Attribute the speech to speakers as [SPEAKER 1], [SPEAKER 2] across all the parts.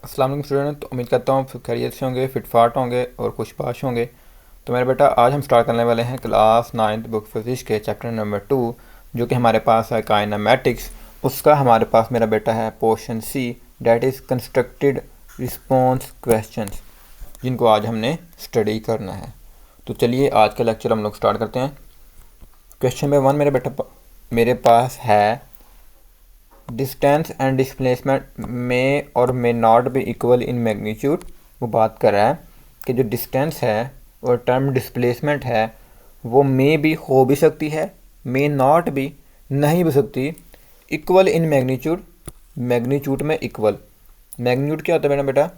[SPEAKER 1] अस्सलाम वालेकुम स्टूडेंट। तो उम्मीद करता हूँ खैरियत से होंगे, फिटफाट होंगे और खुशबाश होंगे। तो मेरे बेटा आज हम स्टार्ट करने वाले हैं क्लास 9th बुक फिजिक्स के चैप्टर नंबर 2 जो कि हमारे पास है काइनेमैटिक्स। उसका हमारे पास मेरा बेटा है portion C, that is constructed response questions, जिनको आज हमने स्टडी करना है। तो चलिए आज का लेक्चर हम लोग स्टार्ट करते हैं। क्वेश्चन नंबर 1 मेरे पास है डिस्टेंस एंड डिस्प्लेसमेंट में और may not be equal in magnitude. वो बात कर रहा है कि जो डिस्टेंस है और टर्म डिस्प्लेसमेंट है वो मे भी हो भी सकती है, मे नॉट भी नहीं भी सकती, इक्वल इन मैग्नीट्यूड, मैग्नीट्यूड में इक्वल। मैग्नीट्यूड क्या होता है मेरा बेटा?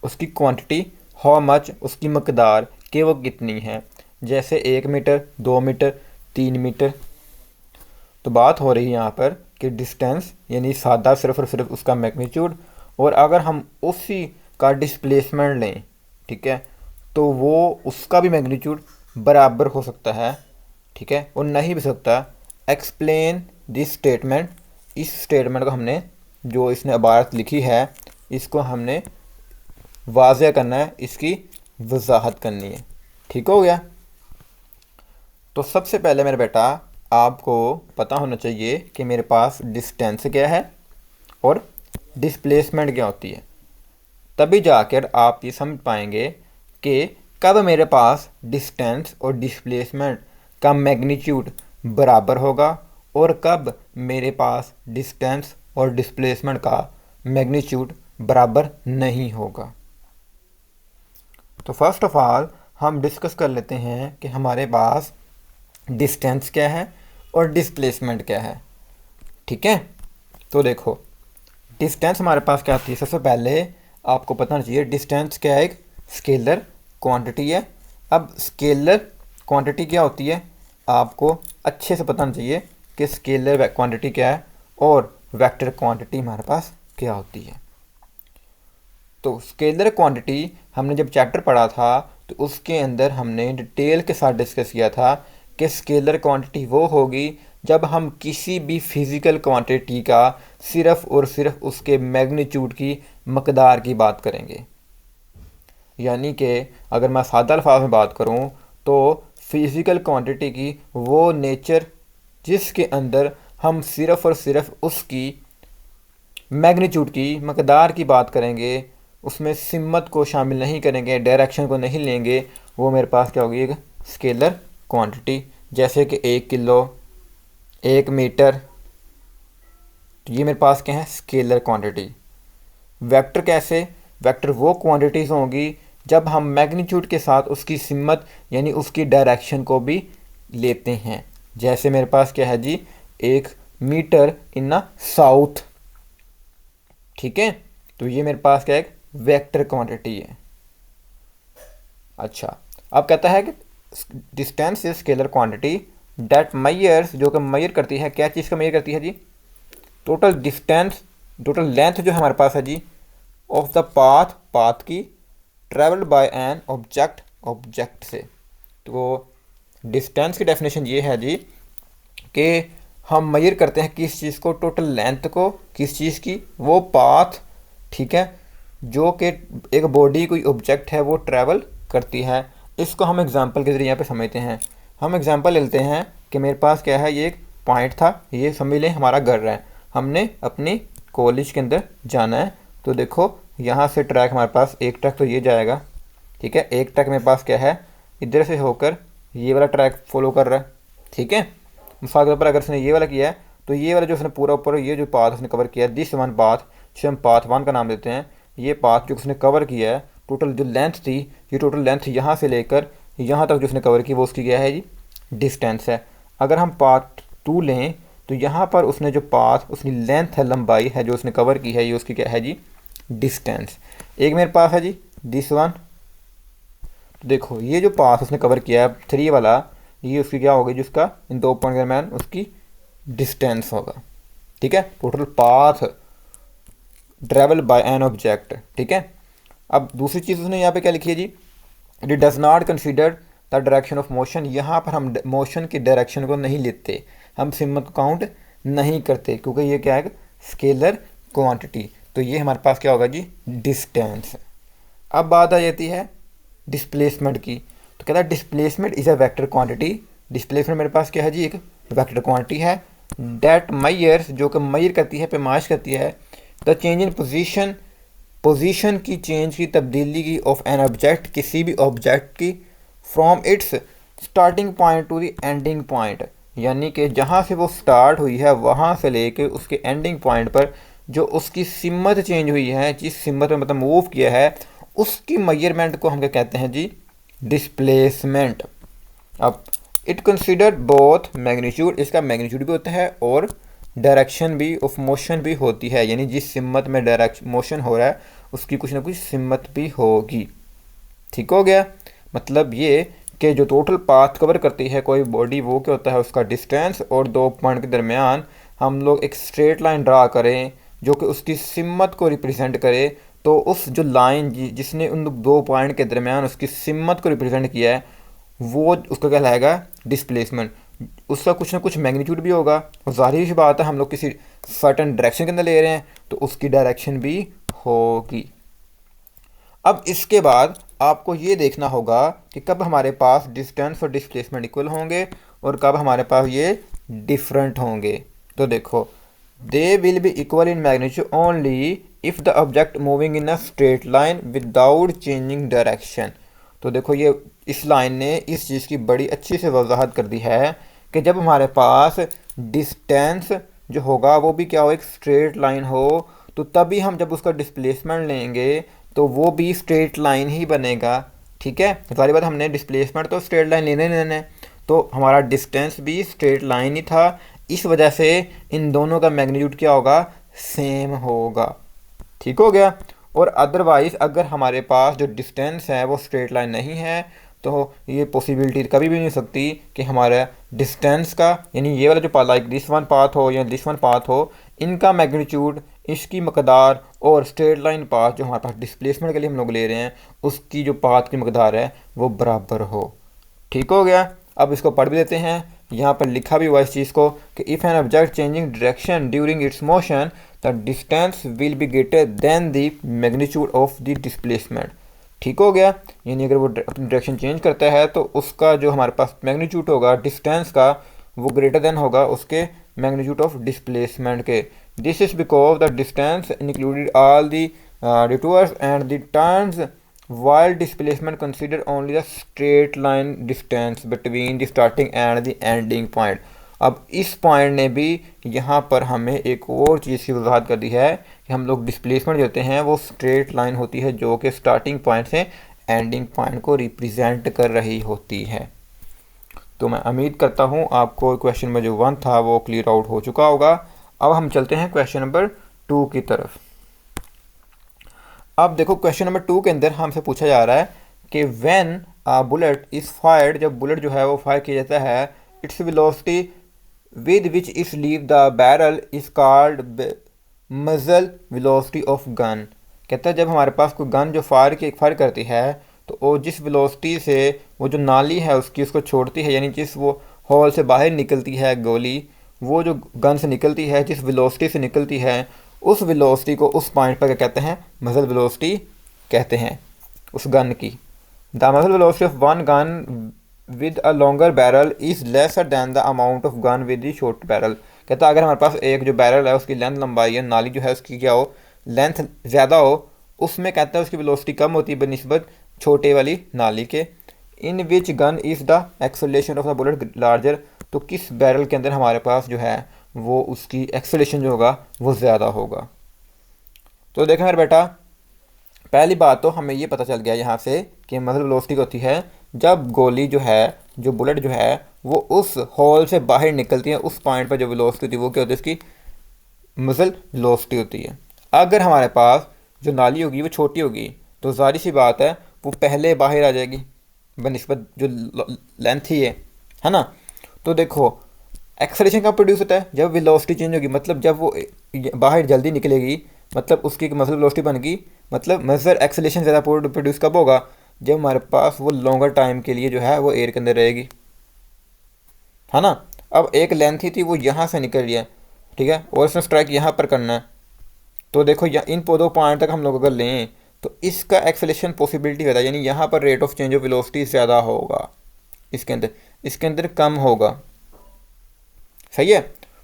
[SPEAKER 1] उसकी क्वांटिटी, हाउ मच, उसकी मकदार कि वो कितनी है। जैसे 1 मीटर, 2 मीटर, 3 मीटर। तो बात हो रही है यहाँ पर कि डिस्टेंस यानी सादा सिर्फ और सिर्फ उसका मैग्नीट्यूड, और अगर हम उसी का डिस्प्लेसमेंट लें, ठीक है, तो वो उसका भी मैग्नीट्यूड बराबर हो सकता है, ठीक है, और नहीं भी सकता। एक्सप्लेन दिस स्टेटमेंट, इस स्टेटमेंट को हमने, जो इसने इबारत लिखी है, इसको हमने वाज़ह करना है, इसकी वजाहत करनी है। ठीक हो गया? तो सबसे पहले मेरे बेटा आपको पता होना चाहिए कि मेरे पास डिस्टेंस क्या है और डिस्प्लेसमेंट क्या होती है। तभी जाकर आप ये समझ पाएंगे कि कब मेरे पास डिस्टेंस और डिस्प्लेसमेंट का मैग्नीट्यूड बराबर होगा और कब मेरे पास डिस्टेंस और डिस्प्लेसमेंट का मैग्नीट्यूड बराबर नहीं होगा। तो फर्स्ट ऑफ ऑल हम डिस्कस कर लेते हैं कि हमारे पास डिस्टेंस क्या है और डिस्प्लेसमेंट क्या है। ठीक है, तो देखो डिस्टेंस हमारे पास क्या आती है। सबसे पहले आपको पता होना चाहिए डिस्टेंस क्या है, एक स्केलर क्वांटिटी है। अब स्केलर क्वांटिटी क्या होती है आपको अच्छे से पता होना चाहिए कि स्केलर क्वांटिटी क्या है और वेक्टर क्वांटिटी हमारे पास क्या होती है। तो स्केलर क्वांटिटी हमने जब चैप्टर पढ़ा था तो उसके अंदर हमने डिटेल के साथ डिस्कस किया था कि स्केलर क्वांटिटी वो होगी जब हम किसी भी फिज़िकल क्वांटिटी का सिर्फ और सिर्फ उसके मैग्नीट्यूड की मकदार की बात करेंगे। यानी कि अगर मैं सादा अल्फाज में बात करूं तो फिज़िकल क्वांटिटी की वो नेचर जिसके अंदर हम सिर्फ और सिर्फ उसकी मैग्नीट्यूड की मकदार की बात करेंगे, उसमें सिमत को शामिल नहीं करेंगे, डायरेक्शन को नहीं लेंगे, वो मेरे पास क्या होगी, एक स्केलर क्वांटिटी। जैसे कि 1 किलो, 1 मीटर, तो ये मेरे पास क्या है, स्केलर क्वांटिटी। वेक्टर कैसे? वेक्टर वो क्वांटिटीज़ होंगी जब हम मैग्नीट्यूड के साथ उसकी सिमत यानी उसकी डायरेक्शन को भी लेते हैं। जैसे मेरे पास क्या है जी, 1 मीटर इन अ साउथ। ठीक है, तो ये मेरे पास क्या है, एक वेक्टर क्वांटिटी है। अच्छा, अब कहता है कि distance is scalar quantity that measures, जो कि मेजर करती है, क्या चीज़ का मेजर करती है जी, टोटल डिस्टेंस, टोटल लेंथ जो हमारे पास है जी, ऑफ द पाथ, पाथ की, travelled by an object, object से। तो डिस्टेंस की डेफिनेशन ये है जी कि हम मेजर करते हैं किस चीज़ को, टोटल लेंथ को, किस चीज़ की, वो पाथ, ठीक है, जो कि एक बॉडी कोई ऑब्जेक्ट है वो ट्रैवल करती है। इसको हम एग्जांपल के ज़रिए यहाँ पे समझते हैं। हम एग्जांपल लेते हैं कि मेरे पास क्या है, ये एक पॉइंट था, ये समझ लें हमारा घर है, हमने अपनी कॉलेज के अंदर जाना है। तो देखो यहाँ से ट्रैक हमारे पास, एक ट्रैक तो ये जाएगा, ठीक है, एक ट्रैक मेरे पास क्या है, इधर से होकर ये वाला ट्रैक फॉलो कर रहा है। ठीक है, मिसाल के तौर पर अगर उसने ये वाला किया है तो ये वाला जो उसने पूरा ऊपर ये जो पाथ उसने कवर किया है, दिस वन पाथ, जिसे हम पाथ 1 का नाम देते हैं, ये पाथ जो उसने कवर किया है, टोटल जो लेंथ थी, ये टोटल लेंथ यहाँ से लेकर यहाँ तक जो उसने कवर की वो उसकी क्या है जी, डिस्टेंस है। अगर हम पाथ 2 लें तो यहाँ पर उसने जो पाथ, उसकी लेंथ है, लंबाई है जो उसने कवर की है, ये उसकी क्या है जी, डिस्टेंस। एक मेरे पास है जी दिस वन, तो देखो ये जो पाथ उसने कवर किया है 3 वाला, ये उसकी क्या होगी, जिसका इन 2 पॉइंट के दरम्यान उसकी डिस्टेंस होगा। ठीक है, total path travel by an object. ठीक है, अब दूसरी चीज़ उसने यहाँ पे क्या लिखी है जी, it does not consider the direction of motion. यहाँ पर हम मोशन की डायरेक्शन को नहीं लेते, हम सिमत काउंट नहीं करते, क्योंकि ये क्या है, स्केलर क्वांटिटी। तो ये हमारे पास क्या होगा जी, डिस्टेंस। अब बात आ जाती है डिस्प्लेसमेंट की। तो कहता है displacement is a vector quantity. Displacement मेरे पास क्या है जी, एक वेक्टर क्वांटिटी है। डेट मैयर्स, जो कि मैयर करती है, पैमाइश करती है the change in position, position की चेंज की, तब्दीली की, ऑफ एन ऑब्जेक्ट, किसी भी ऑब्जेक्ट की, from its starting point two the ending point, यानी कि जहाँ से वो स्टार्ट हुई है वहाँ से लेके उसके एंडिंग पॉइंट पर जो उसकी सिमत चेंज हुई है, जिस सिमत में मतलब मूव किया है, उसकी मेजरमेंट को हम क्या कहते हैं जी, डिस्प्लेसमेंट। अब इट कंसिडर बोथ मैग्नीट्यूड, इसका मैग्नीट्यूड भी होता है और डायरेक्शन भी ऑफ मोशन भी होती है, यानी जिस सिमत में डायरेक्शन मोशन हो रहा है उसकी कुछ ना कुछ सिमत भी होगी। ठीक हो गया। मतलब ये कि जो टोटल पाथ कवर करती है कोई बॉडी, वो क्या होता है, उसका डिस्टेंस, और दो पॉइंट के दरमियान हम लोग एक स्ट्रेट लाइन ड्रा करें जो कि उसकी सिमत को रिप्रेजेंट करे, तो उस जो लाइन जिसने उन दो पॉइंट के दरमियान उसकी सिमत को रिप्रेजेंट किया है, वो उसका कहलाएगा डिस्प्लेसमेंट। उसका कुछ ना कुछ मैग्नीट्यूड भी होगा, और ज़ाहिर सी बात है हम लोग किसी सर्टेन डायरेक्शन के अंदर ले रहे हैं तो उसकी डायरेक्शन भी होगी। अब इसके बाद आपको ये देखना होगा कि कब हमारे पास डिस्टेंस और डिस्प्लेसमेंट इक्वल होंगे और कब हमारे पास ये डिफरेंट होंगे। तो देखो, they will be equal in magnitude only if the object moving in a straight line without changing direction. तो देखो, ये इस लाइन ने इस चीज़ की बड़ी अच्छी से वजाहत कर दी है कि जब हमारे पास डिस्टेंस जो होगा वो भी क्या हो, एक स्ट्रेट लाइन हो, तो तभी हम जब उसका डिस्प्लेसमेंट लेंगे तो वो भी स्ट्रेट लाइन ही बनेगा। ठीक है, सारी बात, हमने डिस्प्लेसमेंट तो स्ट्रेट लाइन लेने लेना, तो हमारा डिस्टेंस भी स्ट्रेट लाइन ही था, इस वजह से इन दोनों का मैग्नीट्यूड क्या होगा, सेम होगा। ठीक हो गया। और अदरवाइज़ अगर हमारे पास जो डिस्टेंस है वो स्ट्रेट लाइन नहीं है तो ये पॉसिबिलिटी कभी भी नहीं हो सकती कि हमारा डिस्टेंस का, यानी ये वाला जो लाइक दिस वन पाथ हो या दिस वन पाथ हो, इनका मैग्नीट्यूड, इसकी मकदार और स्ट्रेट लाइन पाथ जो हमारे पास डिस्प्लेसमेंट के लिए हम लोग ले रहे हैं उसकी जो पाथ की मकदार है वो बराबर हो। ठीक हो गया। अब इसको पढ़ भी देते हैं। यहाँ पर लिखा भी हुआ इस चीज़ को कि if an object changing direction during its motion the distance will be greater than the magnitude of the displacement. ठीक हो गया। यानी अगर वो अपनी डायरेक्शन चेंज करता है तो उसका जो हमारे पास मैग्नीट्यूड होगा डिस्टेंस का वो ग्रेटर देन होगा उसके मैग्नीट्यूड ऑफ डिस्प्लेसमेंट के। This is because the distance included all the detours and the turns while displacement consider only the straight line distance between the starting and the ending point। अब इस point ने भी यहाँ पर हमें एक और चीज़ की वजाहत कर दी है कि हम लोग डिस्प्लेसमेंट देते हैं वो स्ट्रेट लाइन होती है जो कि स्टार्टिंग पॉइंट से एंडिंग पॉइंट को रिप्रेजेंट कर रही होती है। तो मैं उम्मीद करता हूँ आपको क्वेश्चन में जो 1 था वो क्लियर आउट हो चुका होगा। अब हम चलते हैं क्वेश्चन नंबर 2 की तरफ। अब देखो, क्वेश्चन नंबर 2 के अंदर हमसे पूछा जा रहा है कि when a bullet is fired, जब बुलेट जो है वो फायर किया जाता है, इट्स वेलोसिटी विद विच इस leave the barrel is called मजल वेलोसिटी ऑफ गन। कहता है जब हमारे पास कोई गन जो फायर करती है तो वो जिस वेलोसिटी से वो जो नाली है उसकी उसको छोड़ती है, यानी जिस वो हॉल से बाहर निकलती है गोली, वो जो गन से निकलती है जिस वेलोसिटी से निकलती है उस वेलोसिटी को उस पॉइंट पर क्या कहते हैं, मजल वेलोसिटी कहते हैं उस गन की। द मजल velocity of one gun with a longer barrel is lesser than the amount of gun with the short barrel. कहता है अगर हमारे पास एक जो बैरल है उसकी लेंथ लंबाई है, नाली जो है उसकी क्या हो, लेंथ ज़्यादा हो, उसमें कहता है उसकी वेलोसिटी कम होती है बनिस्बत छोटे वाली नाली के। In which gun is the acceleration of the bullet larger, तो किस बैरल के अंदर हमारे पास जो है वो उसकी एक्सेलरेशन जो होगा वो ज़्यादा होगा। तो देखें मेरे बेटा, पहली बात तो हमें ये पता चल गया यहाँ से कि मजल वेलोसिटी होती है जब गोली जो है, जो बुलेट जो है वो उस होल से बाहर निकलती है, उस पॉइंट पर जो वेलोसिटी होती है वो क्या होती है, उसकी मजल वेलोसिटी होती है। अगर हमारे पास जो नाली होगी वो छोटी होगी तो ज़ाहिर सी बात है वो पहले बाहर आ जाएगी बनिस्बत जो लेंथ ही है ना। तो देखो, एक्सेलरेशन कब प्रोड्यूस होता है, जब वेलोसिटी चेंज होगी, मतलब जब वो बाहर जल्दी निकलेगी, मतलब उसकी मसल वेलोसिटी बन गई, मतलब मजर एक्सेलरेशन ज़्यादा प्रोड्यूस कब होगा, जब हमारे पास वो लॉन्गर टाइम के लिए जो है वो एयर के अंदर रहेगी, है ना। अब एक लेंथ ही थी वो यहाँ से निकल रही है, ठीक है, और इसने स्ट्राइक यहाँ पर करना है, तो देखो इन दो पॉइंट तक हम लोग अगर लें तो इसका एक्सेलेरेशन पॉसिबिलिटी होता है, यानी यहाँ पर rate of change of velocity ज़्यादा होगा, इसके अंदर कम होगा। सही है।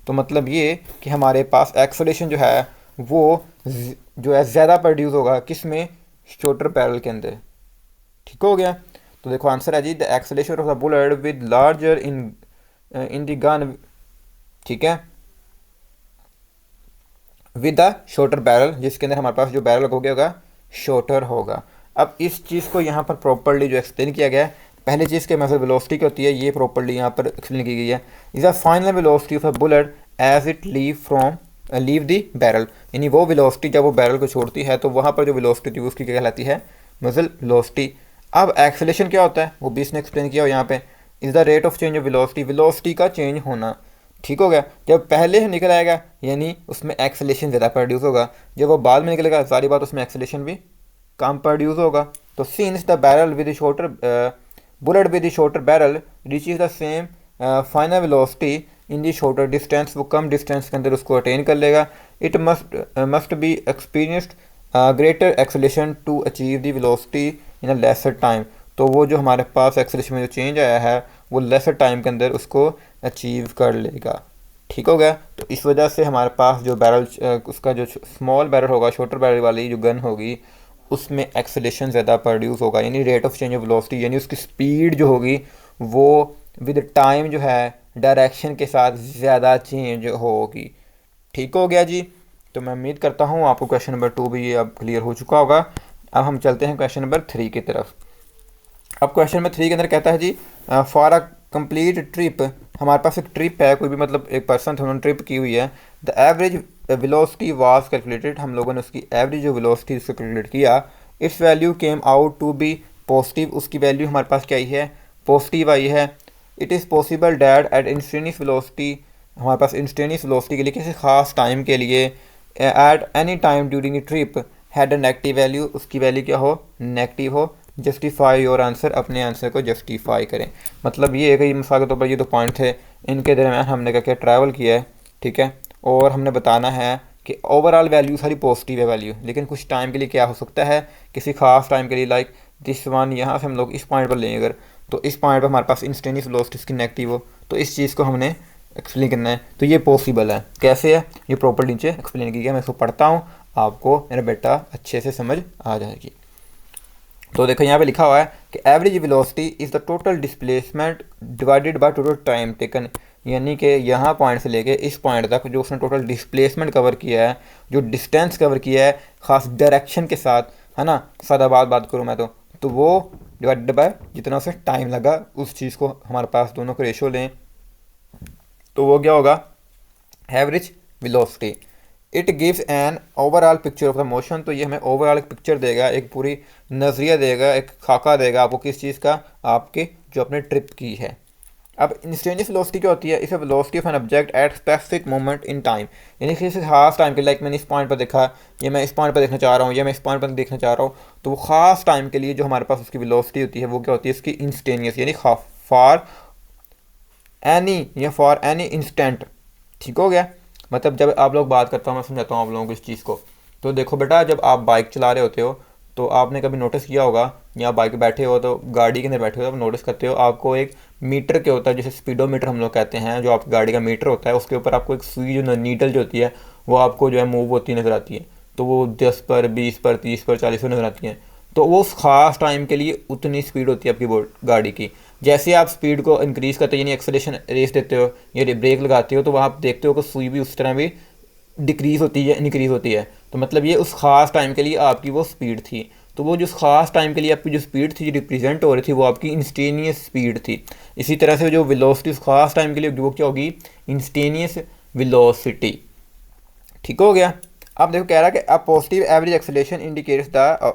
[SPEAKER 1] तो मतलब ये कि हमारे पास एक्सेलेरेशन जो है वो जो है ज़्यादा प्रोड्यूस होगा किस में, शॉर्टर बैरल के अंदर। ठीक हो गया। तो देखो आंसर है जी, the acceleration of the bullet with larger in the gun, ठीक है, विद द शॉर्टर बैरल, जिसके अंदर हमारे पास जो बैरल हो गया होगा शॉर्टर होगा। अब इस चीज़ को यहाँ पर प्रॉपर्ली जो एक्सप्लेन किया गया है, पहली चीज़ के मतलब वेलोसिटी की होती है, ये प्रॉपर्ली यहाँ पर एक्सप्लेन की गई है। Is the final velocity of a bullet as it leave the barrel, यानी वो वेलोसिटी जब वो बैरल को छोड़ती है तो वहाँ पर जो वेलोसिटी थी उसकी क्या कहलाती है, मजल वेलोसिटी। अब एक्सेलेरेशन क्या होता है वो भी इसने एक्सप्लेन किया हो यहाँ पे, is the rate of change of velocity, velocity का चेंज होना। ठीक हो गया। जब पहले निकल आएगा यानी उसमें एक्सेलेरेशन ज़्यादा प्रोड्यूस होगा, जब वो बाद में निकलेगा सारी बात उसमें एक्सेलेरेशन भी कम प्रोड्यूस होगा। तो since the barrel with shorter bullet with shorter barrel reaches the same final velocity in the shorter distance, वो कम डिस्टेंस के अंदर उसको अटेन कर लेगा। It must be experienced greater acceleration to achieve the velocity in a lesser time, तो वो जो हमारे पास एक्सेलेरेशन में जो चेंज आया है वो लेसर टाइम के अंदर उसको अचीव कर लेगा। ठीक हो गया। तो इस वजह से हमारे पास जो बैरल उसका जो स्मॉल बैरल होगा, शॉर्टर बैरल वाली जो गन होगी उसमें एक्सेलेरेशन ज़्यादा प्रोड्यूस होगा, यानी rate of change of velocity यानी उसकी स्पीड जो होगी वो विद टाइम जो है डायरेक्शन के साथ ज़्यादा चेंज होगी। ठीक हो गया जी। तो मैं उम्मीद करता हूँ आपको क्वेश्चन नंबर 2 भी ये अब क्लियर हो चुका होगा। अब हम चलते हैं क्वेश्चन नंबर 3 की तरफ। अब क्वेश्चन नंबर 3 के अंदर कहता है जी, फॉर अ कंप्लीट ट्रिप, हमारे पास एक ट्रिप है, कोई भी मतलब एक पर्सन था उन्होंने ट्रिप की हुई है, the average velocity was calculated, हम लोगों ने उसकी एवरेज जो वेलोसिटी उसको कैलकुलेट किया, its value came out to be positive, उसकी वैल्यू हमारे पास क्या आई है, पॉजिटिव आई है। It is possible that at instantaneous velocity, हमारे पास इंस्टेंटेनियस वेलोसिटी के लिए किसी खास टाइम के लिए at any time during the trip had a negative value, उसकी वैल्यू क्या हो, नेगेटिव हो। जस्टिफाई योर आंसर, अपने आंसर को जस्टिफाई करें। मतलब ये है कि मिसाल के तौर पर ये दो पॉइंट थे, इनके दरमियान हमने क्या क्या ट्रैवल किया है, ठीक है, और हमने बताना है कि ओवरऑल वैल्यू सारी पॉजिटिव है वैल्यू, लेकिन कुछ टाइम के लिए क्या हो सकता है, किसी खास टाइम के लिए, लाइक दिस वन, यहाँ से हम लोग इस पॉइंट पर लेंगे अगर, तो इस पॉइंट पर हमारे पास इंस्टेंटेनियस वेलोसिटी इसकी नेगेटिव हो, तो इस चीज़ को हमने एक्सप्लेन करना है। तो ये पॉसिबल है, कैसे है ये प्रॉपर नीचे एक्सप्लेन किया, मैं इसको पढ़ता हूँ, आपको मेरा बेटा अच्छे से समझ आ जाएगी। तो देखो यहाँ पे लिखा हुआ है कि average velocity is the total displacement divided by total time taken, यानी कि यहाँ पॉइंट से लेके इस पॉइंट तक जो उसने टोटल डिस्प्लेसमेंट कवर किया है, जो डिस्टेंस कवर किया है ख़ास डायरेक्शन के साथ, है ना, सादा बात करूँ मैं तो वो डिवाइडेड बाय जितना उसे टाइम लगा, उस चीज़ को हमारे पास दोनों को रेशो लें तो वो क्या होगा, average velocity. It gives an overall picture of the motion, तो ये हमें ओवरऑल एक पिक्चर देगा, एक पूरी नज़रिया देगा, एक खाका देगा आपको किस चीज़ का, आपके जो अपने ट्रिप की है। अब इंस्टेंटेनियस वेलोसिटी क्या होती है, इस velocity of an object at specific moment in time, यानी किसी खास टाइम के, लाइक मैंने इस पॉइंट पर देखा, या मैं इस पॉइंट पर देखना चाह रहा हूँ, या मैं इस पॉइंट पर देखना चाह रहा हूँ, तो वो खास टाइम के लिए जो हमारे पास उसकी वेलोसिटी होती है वो क्या होती है, इसकी इंस्टेंटेनियस, यानी फॉर एनी इंस्टेंट। ठीक हो गया। मतलब जब आप लोग बात करता हूँ, मैं समझाता हूँ आप लोगों को इस चीज़ को। तो देखो बेटा, जब आप बाइक चला रहे होते हो तो आपने कभी नोटिस किया होगा, या बाइक पे बैठे हो तो गाड़ी के अंदर बैठे हो तो नोटिस करते हो, आपको एक मीटर के होता है, जैसे स्पीडोमीटर हम लोग कहते हैं, जो आपकी गाड़ी का मीटर होता है, उसके ऊपर आपको एक सुई जो नीडल जो होती है वो आपको जो है मूव होती नज़र आती है, तो वो 10 पर, 20 पर, 30 पर, 40 पर नज़र आती है। तो वो उस खास टाइम के लिए उतनी स्पीड होती है आपकी गाड़ी की। जैसे आप स्पीड को इंक्रीज़ करते हो, यानी एक्सेलरेशन रेस देते हो या ब्रेक लगाते हो, तो वहाँ आप देखते हो कि सुई भी उस तरह भी डिक्रीज़ होती है, इंक्रीज़ होती है। तो मतलब ये उस खास टाइम के लिए आपकी वो स्पीड थी, तो वो जो खास टाइम के लिए आपकी जो स्पीड थी, जो रिप्रेजेंट हो रही थी, वो आपकी इंस्टेनियस स्पीड थी। इसी तरह से जो वेलोसिटी उस खास टाइम के लिए वो क्या होगी, इंस्टेनियस वेलोसिटी। ठीक हो गया। अब देखो कह रहा है कि a positive average acceleration indicates the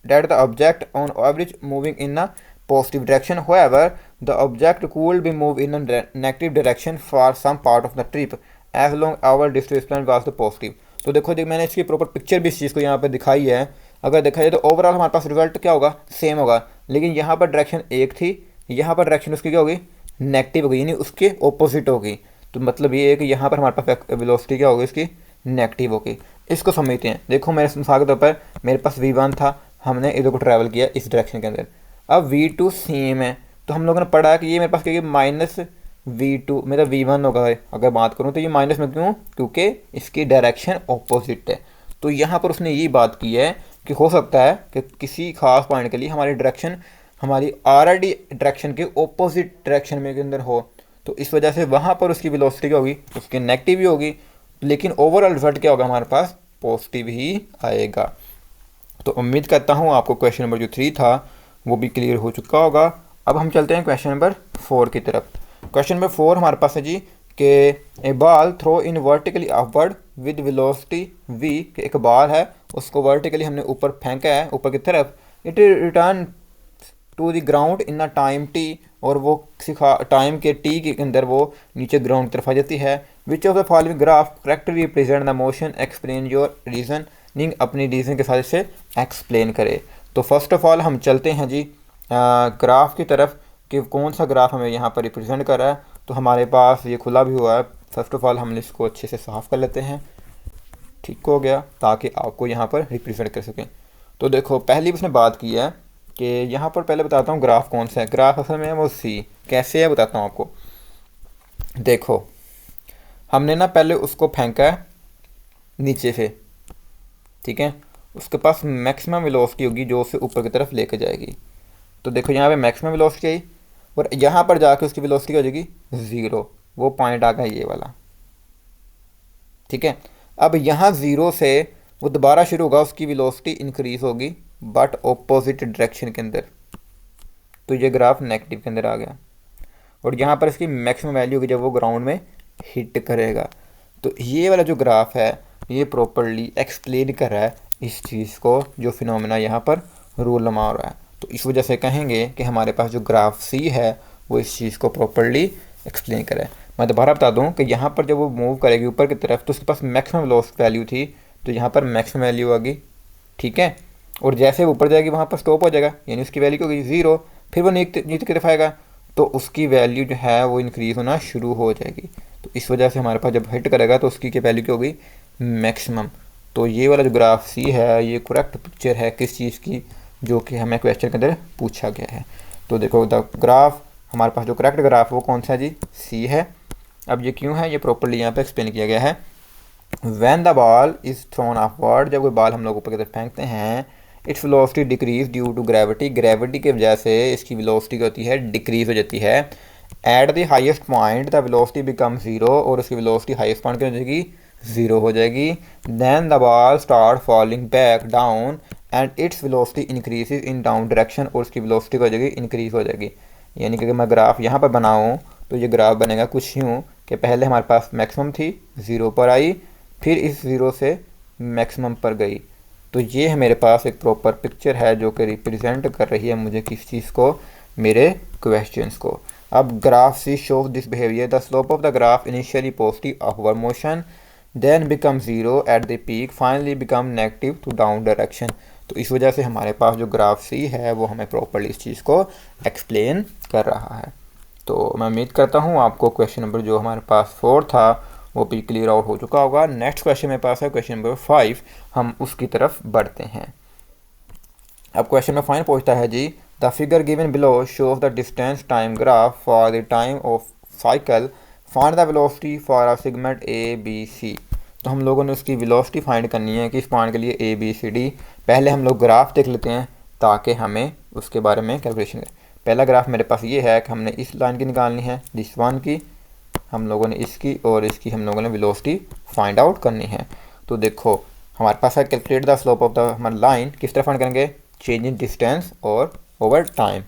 [SPEAKER 1] that the object on average moving in a positive direction, however the object could be moved in a negative direction for some part of the trip as long our displacement was the positive। तो देखो जब मैंने इसकी proper picture भी इस चीज़ को यहाँ पे दिखाई है, अगर देखा जाए तो ओवरऑल हमारे पास रिजल्ट क्या होगा, सेम होगा, लेकिन यहाँ पर डायरेक्शन एक थी, यहाँ पर डायरेक्शन उसकी क्या होगी, नेगेटिव होगी, यानी उसके ऑपोजिट होगी। तो मतलब ये है कि यहाँ पर हमारे पास वेलोसिटी क्या होगी, इसकी नेगेटिव होगी। इसको समझते हैं। देखो मेरे मिसाल के तौर पर मेरे पास V1 था, हमने इधर को ट्रैवल किया इस डायरेक्शन के अंदर। अब V2 सेम है, तो हम लोगों ने पढ़ा कि ये मेरे पास क्या माइनस V2 मेरा V1 होगा। अगर बात करूँ तो ये माइनस में क्यों, क्योंकि इसकी डायरेक्शन ऑपोजिट है। तो यहाँ पर उसने ये बात की है कि हो सकता है कि किसी खास पॉइंट के लिए हमारी डायरेक्शन हमारी ऑलरेडी डायरेक्शन के ऑपोजिट डायरेक्शन में के अंदर हो, तो इस वजह से वहाँ पर उसकी वेलोसिटी क्या होगी, उसकी नेगेटिव ही होगी, लेकिन ओवरऑल रिजल्ट क्या होगा हमारे पास, पॉजिटिव ही आएगा। तो उम्मीद करता हूँ आपको क्वेश्चन नंबर जो 3 था वो भी क्लियर हो चुका होगा। अब हम चलते हैं क्वेश्चन नंबर 4 की तरफ। क्वेश्चन नंबर 4 हमारे पास है जी कि a ball thrown vertically upward with velocity v, कि एक बॉल है उसको वर्टिकली हमने ऊपर फेंका है ऊपर की तरफ, it return to the ground in a time t, और वो सिखा टाइम के t के अंदर वो नीचे ग्राउंड की तरफ आ जाती है। Which of the following graph correctly represent the motion, explain your reasoning, अपनी रीज़न के साथ इसे एक्सप्लेन करे। तो फर्स्ट ऑफ ऑल हम चलते हैं जी ग्राफ की तरफ कि कौन सा ग्राफ हमें यहाँ पर रिप्रेजेंट कर रहा है। तो हमारे पास ये खुला भी हुआ है, फर्स्ट ऑफ ऑल हम इसको अच्छे से साफ़ कर लेते हैं, ठीक हो गया, ताकि आपको यहाँ पर रिप्रेजेंट कर सकें। तो देखो पहली उसने बात की है कि यहाँ पर पहले बताता हूँ ग्राफ कौन सा है। ग्राफ असल में है वो सी, कैसे है बताता हूँ आपको। देखो हमने ना पहले उसको फेंका है नीचे से, ठीक है, उसके पास मैक्सिमम वेलोसिटी होगी जो उसे ऊपर की तरफ लेके जाएगी। तो देखो यहाँ पे मैक्सिमम वेलोसिटी आई और यहाँ पर जाके उसकी वेलोसिटी हो जाएगी 0, वो पॉइंट आ गया ये वाला, ठीक है। अब यहाँ 0 से वो दोबारा शुरू होगा, उसकी वेलोसिटी इंक्रीज होगी बट ऑपोजिट डायरेक्शन के अंदर, तो ये ग्राफ नेगेटिव के अंदर आ गया। और यहाँ पर इसकी मैक्सिमम वैल्यू होगी जब वो ग्राउंड में हिट करेगा। तो ये वाला जो ग्राफ है ये प्रॉपरली एक्सप्लेन कर रहा है इस चीज़ को, जो फिनोमेना यहाँ पर रूल नमा हो रहा है। तो इस वजह से कहेंगे कि हमारे पास जो ग्राफ सी है वो इस चीज़ को प्रॉपरली एक्सप्लेन करे। मैं दोबारा बता दूँ कि यहाँ पर जब वो मूव करेगी ऊपर की तरफ तो उसके पास मैक्सिमम वेलोसिटी वैल्यू थी, तो यहाँ पर मैक्सिमम वैल्यू आ गई, ठीक है। और जैसे ऊपर जाएगी वहाँ पर स्टॉप हो जाएगा, यानी उसकी वैल्यू हो गई 0, फिर वो नीचे की तरफ आएगा तो उसकी वैल्यू जो है वो इंक्रीज़ होना शुरू हो जाएगी। तो इस वजह से हमारे पास जब हिट करेगा तो उसकी क्या वैल्यू क्या होगी, मैक्सिमम। तो ये वाला जो ग्राफ सी है ये करेक्ट पिक्चर है किस चीज़ की, जो कि हमें क्वेश्चन के अंदर पूछा गया है। तो देखो द ग्राफ हमारे पास जो करेक्ट ग्राफ वो कौन सा है जी, सी है। अब ये क्यों है ये प्रॉपरली यहाँ पे एक्सप्लेन किया गया है। When the ball is thrown upward, जब कोई बॉल हम लोग ऊपर की तरफ फेंकते हैं, its velocity decrease due to gravity, gravity की वजह से इसकी वेलोसिटी होती है डिक्रीज हो जाती है। At the highest point the velocity become 0, और उसकी वेलोसिटी हाईएस्ट पॉइंट की हो जाएगी 0 हो जाएगी। Then the ball start falling back down and its velocity increase in down direction, और उसकी वेलोसिटी हो जाएगी इंक्रीज हो जाएगी। यानी कि अगर मैं ग्राफ यहाँ पर बनाऊँ तो ये ग्राफ बनेगा कुछ यूँ कि पहले हमारे पास मैक्सिमम थी 0 पर आई, फिर इस 0 से मैक्सिमम पर गई। तो ये है मेरे पास एक प्रॉपर पिक्चर है जो कि रिप्रेजेंट कर रही है मुझे किस चीज़ को, मेरे क्वेश्चंस को। अब graph C shows this behaviour, the slope of the graph initially positive upward motion then become 0 at the peak finally become negative to down direction. तो इस वजह से हमारे पास जो ग्राफ सी है वो हमें प्रॉपरली इस चीज़ को एक्सप्लेन कर रहा है। तो मैं उम्मीद करता हूँ आपको क्वेश्चन नंबर जो हमारे पास 4 था वो भी क्लियर आउट हो चुका होगा। नेक्स्ट क्वेश्चन मेरे पास है क्वेश्चन नंबर 5, हम उसकी तरफ बढ़ते हैं। अब क्वेश्चन में फाइन पूछता है जी the figure given below shows the distance time graph for the time of cycle, find the velocity for a segment A B C. तो हम लोगों ने उसकी वेलोसिटी फाइंड करनी है कि इस पॉइंट के लिए ए बी सी डी। पहले हम लोग ग्राफ देख लेते हैं ताकि हमें उसके बारे में कैलकुलेशन करें। पहला ग्राफ मेरे पास ये है कि हमने इस लाइन की निकालनी है, दिस वन की, हम लोगों ने इसकी और इसकी हम लोगों ने वेलोसिटी फाइंड आउट करनी है। तो देखो हमारे पास है calculate the slope of the हमारी लाइन, किस तरह फाइंड करेंगे, चेंज इन डिस्टेंस और ओवर टाइम,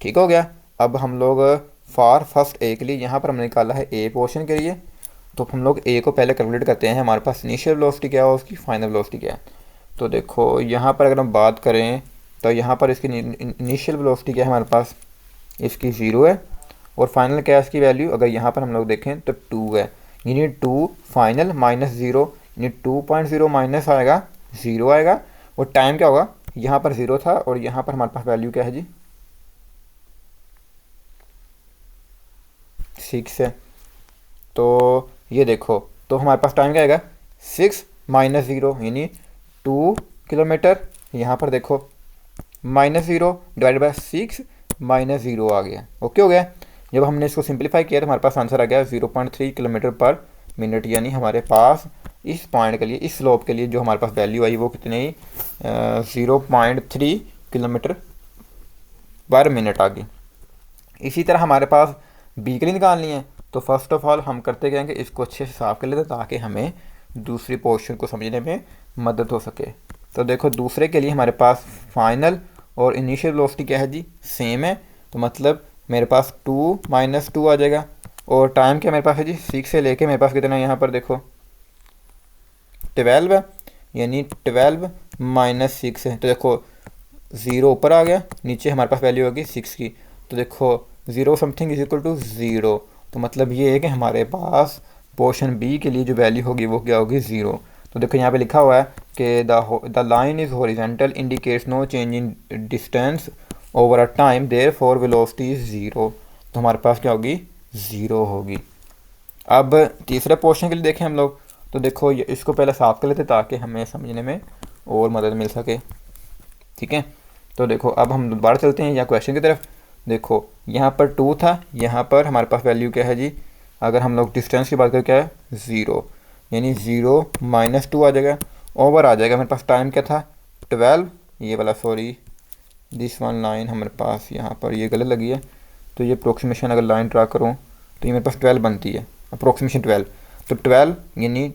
[SPEAKER 1] ठीक हो गया। अब हम लोग फॉर फर्स्ट ए के लिए यहाँ पर हमने निकाला है ए पोर्शन के लिए, तो हम लोग ए को पहले कैलकुलेट करते हैं हमारे पास इनिशियल वेलोसिटी क्या है उसकी फाइनल वेलोसिटी क्या है। तो देखो यहाँ पर अगर हम बात करें तो यहाँ पर इसकी इनिशियल वेलोसिटी क्या है हमारे पास, इसकी 0 है, और फाइनल क्या है इसकी वैल्यू, अगर यहाँ पर हम लोग देखें तो 2 है, यानी 2 फाइनल माइनस 0, यानी 2.0 माइनस आएगा 0 आएगा, और टाइम क्या होगा, यहाँ पर 0 था और यहाँ पर हमारे पास वैल्यू क्या है जी 6 है। तो ये देखो तो हमारे पास टाइम क्या आएगा 6 -0 यानी 2 किलोमीटर। यहाँ पर देखो -0 डिवाइड बाय 6 -0 आ गया। ओके हो गया। जब हमने इसको सिंप्लीफाई किया तो हमारे पास आंसर आ गया 0.3 किलोमीटर पर मिनट, यानी हमारे पास इस पॉइंट के लिए, इस स्लोप के लिए जो हमारे पास वैल्यू आई वो कितनी 0.3 किलोमीटर पर मिनट आ गई। इसी तरह हमारे पास बी के लिए निकालनी है, तो फर्स्ट ऑफ ऑल हम करते क्या हैं कि इसको अच्छे से साफ कर लेते हैं ताकि हमें दूसरी पोर्शन को समझने में मदद हो सके। तो देखो दूसरे के लिए हमारे पास फाइनल और इनिशियल वेलोसिटी क्या है जी, सेम है। तो मतलब मेरे पास 2 - 2 आ जाएगा, और टाइम क्या मेरे पास है जी 6 से लेके मेरे पास कितना है यहाँ पर देखो 12 है, यानी 12 - 6 है। तो देखो 0 ऊपर आ गया, नीचे हमारे पास वैल्यू होगी 6 की। तो देखो 0 समथिंग इज इक्वल टू 0। तो मतलब ये है कि हमारे पास पोर्शन बी के लिए जो वैल्यू होगी वो क्या होगी 0। तो देखो यहाँ पे लिखा हुआ है कि the line is horizontal indicates no change in distance over a time, therefore velocity is 0। तो हमारे पास क्या होगी 0 होगी। अब तीसरे पोर्शन के लिए देखें हम लोग, तो देखो इसको पहले साफ कर लेते ताकि हमें समझने में और मदद मिल सके। ठीक है, तो देखो अब हम दोबारा चलते हैं या क्वेश्चन की तरफ। देखो यहाँ पर 2 था, यहाँ पर हमारे पास वैल्यू क्या है जी, अगर हम लोग डिस्टेंस की बात करें क्या है 0, यानी 0 - 2 आ जाएगा, ओवर आ जाएगा। मेरे पास टाइम क्या था 12, ये वाला सॉरी दिस वन लाइन हमारे पास यहाँ पर ये गलत लगी है, तो ये अप्रोक्सीमेशन अगर लाइन ड्रा करूँ तो ये मेरे पास 12 बनती है, अप्रोक्सीमेशन 12। तो 12 यानी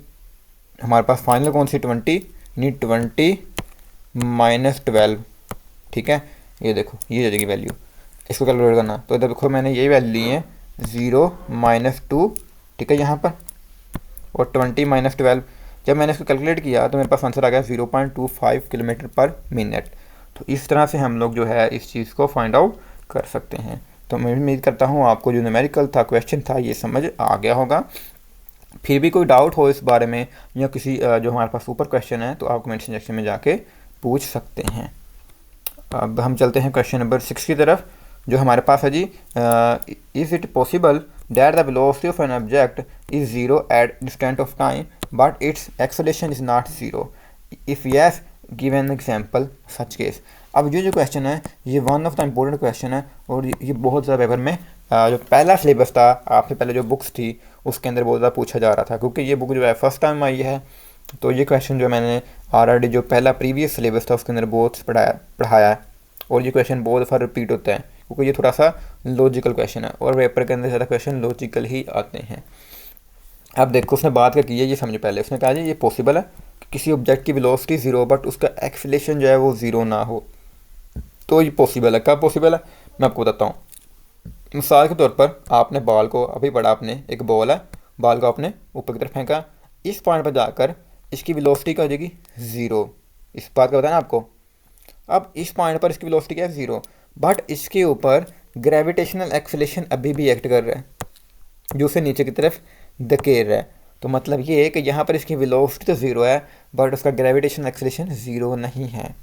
[SPEAKER 1] हमारे पास फाइनल कौन सी 20, यानी 20 - 12। ठीक है, ये देखो ये आ जाएगी वैल्यू, इसको कैलकुलेट करना। तो इधर देखो मैंने ये वैल्यू ली है 0 - 2, ठीक है यहाँ पर, और 20 - 12। जब मैंने इसको कैलकुलेट किया तो मेरे पास आंसर आ गया 0.25 किलोमीटर पर मिनट। तो इस तरह से हम लोग जो है इस चीज़ को फाइंड आउट कर सकते हैं। तो मैं उम्मीद करता हूँ आपको जो न्यूमेरिकल था क्वेश्चन था ये समझ आ गया होगा। फिर भी कोई डाउट हो इस बारे में या किसी जो हमारे पास ऊपर क्वेश्चन है तो आप कमेंट सेक्शन में जाके पूछ सकते हैं। अब हम चलते हैं क्वेश्चन नंबर 6 की तरफ, जो हमारे पास है जी is it possible that the velocity of an object is 0 at distant of time but its acceleration is not 0, if yes give an example such case. अब ये जो क्वेश्चन है ये one of the important question है, और ये बहुत ज़्यादा पेपर में जो पहला सिलेबस था आपसे पहले जो बुक्स थी उसके अंदर बहुत ज़्यादा पूछा जा रहा था, क्योंकि ये बुक जो है फर्स्ट टाइम आई है। तो ये क्वेश्चन जो मैंने ऑलरेडी जो पहला प्रीवियस सिलेबस था उसके अंदर बहुत पढ़ाया है, और ये क्वेश्चन बहुत दफ़ा रिपीट होता है क्योंकि ये थोड़ा सा लॉजिकल क्वेश्चन है, और पेपर के अंदर ज़्यादा क्वेश्चन लॉजिकल ही आते हैं। अब देखो उसने बात क्या की है ये समझो। पहले उसने कहा जी ये पॉसिबल है कि किसी ऑब्जेक्ट की वेलोसिटी 0 बट उसका एक्सेलरेशन जो है वो 0 ना हो। तो ये पॉसिबल है, कब पॉसिबल है मैं आपको बताता हूँ। मिसाल के तौर पर आपने बॉल को, अभी पढ़ा आपने, एक बॉल है, बॉल को आपने ऊपर की तरफ फेंका, इस पॉइंट पर जाकर इसकी वेलोसिटी क्या हो जाएगी 0। इस बात का बताया ना आपको। अब इस पॉइंट पर इसकी वेलोसिटी क्या है 0, बट इसके ऊपर ग्रेविटेशनल एक्सेलरेशन अभी भी एक्ट कर रहा है जो उसे नीचे की तरफ धकेल रहा है। तो मतलब ये है कि यहाँ पर इसकी वेलोसिटी तो 0 है बट उसका ग्रेविटेशनल एक्सेलरेशन 0 नहीं है।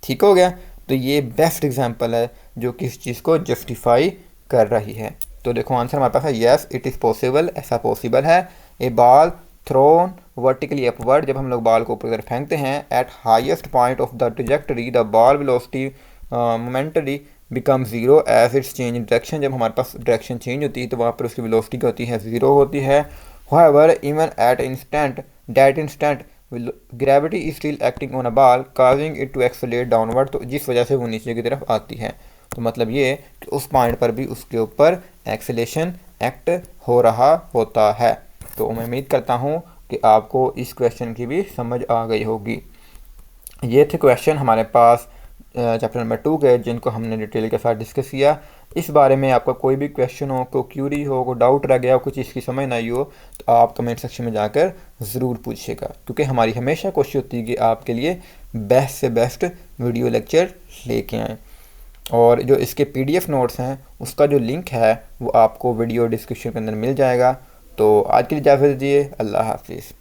[SPEAKER 1] ठीक हो गया। तो ये बेस्ट एग्जांपल है जो कि इस चीज़ को जस्टिफाई कर रही है। तो देखो आंसर हमारे पास है यस इट इज़ पॉसिबल, ऐसा पॉसिबल है। ए बॉल थ्रोन वर्टिकली अपवर्ड, जब हम लोग बॉल को ऊपर की तरफ फेंकते हैं at highest point of the trajectory the ball velocity momentary become 0 as its change in direction. जब हमारे पास डायरेक्शन चेंज होती है तो वहाँ पर उसकी वेलोसिटी क्या होती है 0 होती है। However even at instant that instant gravity is still acting on a ball causing it to accelerate downward, तो जिस वजह से वो नीचे की तरफ आती है। तो मतलब ये कि उस पॉइंट पर भी उसके ऊपर एक्सेलेरेशन एक्ट हो रहा होता है। तो मैं उम्मीद करता हूँ कि आपको इस क्वेश्चन की भी समझ आ गई होगी। ये थे क्वेश्चन हमारे पास चैप्टर नंबर 2 के, जिनको हमने डिटेल के साथ डिस्कस किया। इस बारे में आपका कोई भी क्वेश्चन हो, कोई क्यूरी हो, कोई डाउट रह गया हो, कुछ चीज़ की समझ ना आई हो, तो आप कमेंट सेक्शन में जाकर ज़रूर पूछिएगा, क्योंकि हमारी हमेशा कोशिश होती है कि आपके लिए बेस्ट से बेस्ट वीडियो लेक्चर लेके आएँ। और जो इसके PDF नोट्स हैं उसका जो लिंक है वो आपको वीडियो डिस्क्रिप्शन के अंदर मिल जाएगा। तो आज के लिए इजाज़त दीजिए, अल्लाह हाफिज़।